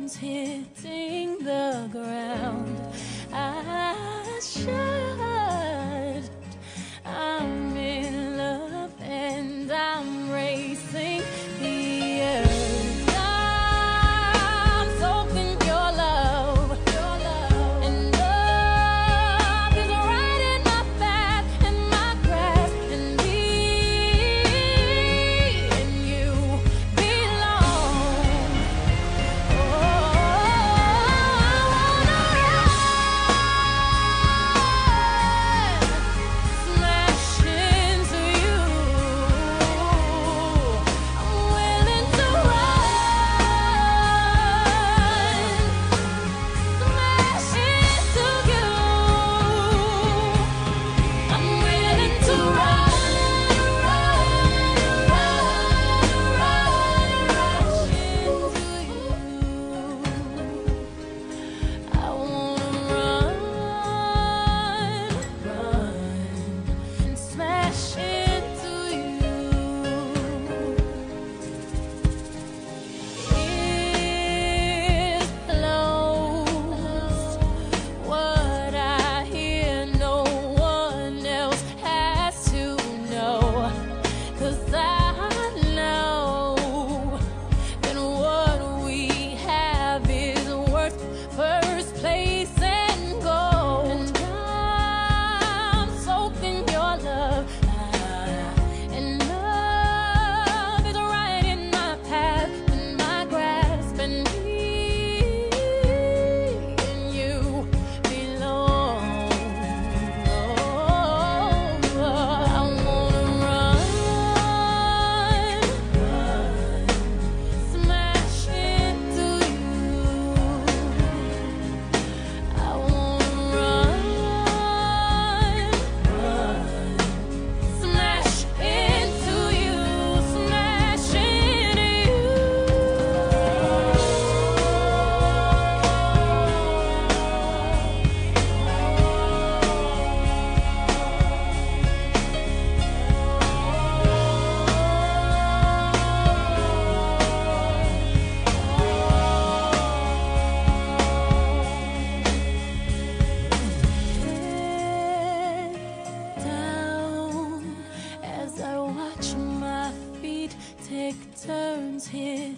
turns, hitting the ground. I should. I'm in love and I'm racing the earth. I'm soaking your love, and love is right in my path, in my grasp, and me and you belong. Oh, I wanna smash into you. I'm willing to smash into you. I'm willing to rush into you. I wanna run and smash into you. Ears closed, what I hear no one else has to know, 'cause I know that what we have is worth first place and gold. And I'm soaking your love, and love is right in my path, in my grasp, and me and you belong. I wanna run, smash into you. I wanna run, smash into you, smash into you. Down as I watch my feet take turns hitting